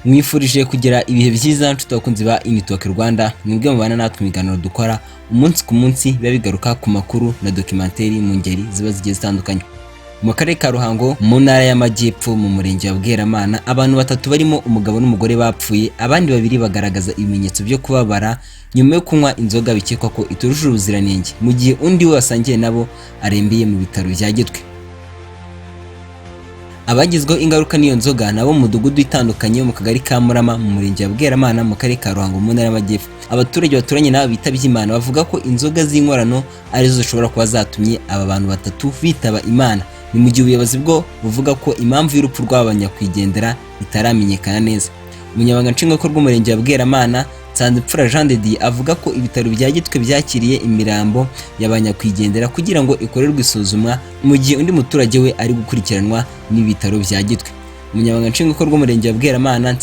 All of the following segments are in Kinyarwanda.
Mwifurije kugira ibihe byiza nshuti bakunzi ba Talk Rwanda, mwebwe mubana natwe imiganiro dukora umunsi ku munsi biba bigaruka ku makuru na documentary mu ngeri ziba zigiye zitandukanye. Mu karere ka Ruhango mu ntara y'Amajyepfo mu murenge wa Bweramana, abantu batatu barimo umugabo n'umugore bapfuye, abandi babiri bagaragaza ibimenyetso byo kubabara nyuma yo kunywa inzoga bikekwa ko itujuje ubuziranenge, mu gihe undi we wasangiye nabo arembeye mu bitaro bya Gitwe. Abagizweho ingaruka n'iyo nzoga nabo mu mudugudu itandukanye mu kagari ka Murama mu murenge wa Bweramana mu karere ka Ruhango mu ntara y'Amajyepfo. Abaturage baturanye nabo bitabye Imana bavuga ko inzoga z'inkorano arizo zishobora kuba zatumye aba bantu batatu bitaba Imana. Ni mu gihe ubuyobozi bwo buvuga ko impamvu y'urupfu rw'abanyakwigendera itaramenyekana neza. Umunyamabanga nshingwabikorwa w'umurenge wa Bweramana Jean de Dieu avuga ko ibitaro bya Gitwe byakiriye imirambo y'abanyakwigendera kugira ngo ikorerwe isuzumwa, mu gihe undi muturage we ari gukurikiranwa n'ibitaro bya Gitwe. Umunyamabanga nshingwabikorwa w'umurenge wa Bweramana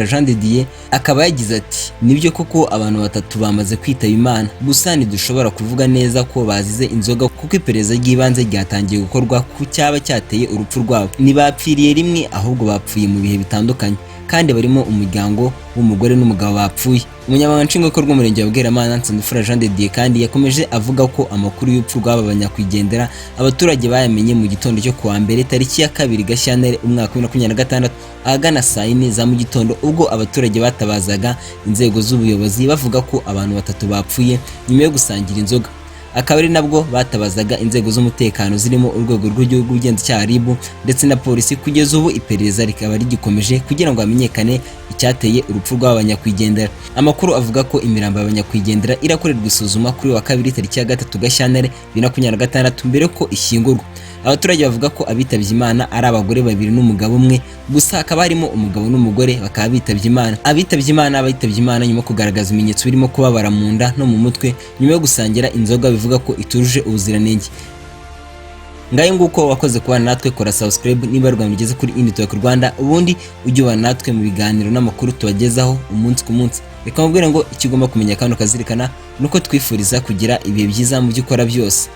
Jean de Dieu akaba yagize ati nibyo koko abantu batatu bamaze kwitaba Imana, gusa ntidushobora kuvuga neza ko bazize inzoga kuko iperereza ry'ibanze ryatangiye gukorwa ku cyaba cyateye urupfu rwabo. Ntibapfiriye rimwe ahubwo bapfuye mu bihe bitandukanye kandi barimo umuryango w'umugore n'umugabo bapfuye. Umunyamabanga nshingwabikorwa w'umurenge wa Bweramana Jean de Dieu kandi yakomeje avuga ko amakuru y'urupfu rw'aba banyakwigendera abaturage bayamenye mu gitondo cyo kuwa mbere tariki ya 2 Gashyantare umwaka wa 2026 ahagana saa 4 za mu gitondo, ubwo abaturage batabazaga inzego z'ubuyobozi bavuga ko abantu batatu bapfuye nyuma yo gusangira inzoga. Akaba ari nabwo batabazaga inzego z'umutekano zirimo urwego rw'igihugu rw'ubugenzacyaha Ribu ndetse na polisi. Kugeza ubu iperereza rikaba rigikomeje kugira ngo hamenyekane icyateye urupfu rw'abanyakwigendera. Amakuru avuga ko imirambo y'abanyakwigendera irakorerwa isuzuma kuri wa 2 tariki ya 3 Gashyantare 2026 mbere ko ishyingurwa. Abaturage bavuga ko abitabye Imana ari abagore babiri n'umugabo umwe, gusa hakaba harimo umugabo n'umugore bakaba bitabye Imana. Abitabye Imana nyuma kugaragaza ibimenyetso birimo kubabara mu nda no mu mutwe nyuma yo gusangira inzoga bivuga ko itujuje ubuziranenge. Ngayo nguko wakoze kubana natwe, kora subscribe niba Rwanda ugeze kuri Talk Rwanda, ubundi ujye ubana natwe mu biganiro n'amakuru tubagezaho umunsi ku munsi. Reka mubwire ngo ikigomba kumenya kandi ukazirikana nuko twifuriza kugira ibihe byiza mu byo ukora byose.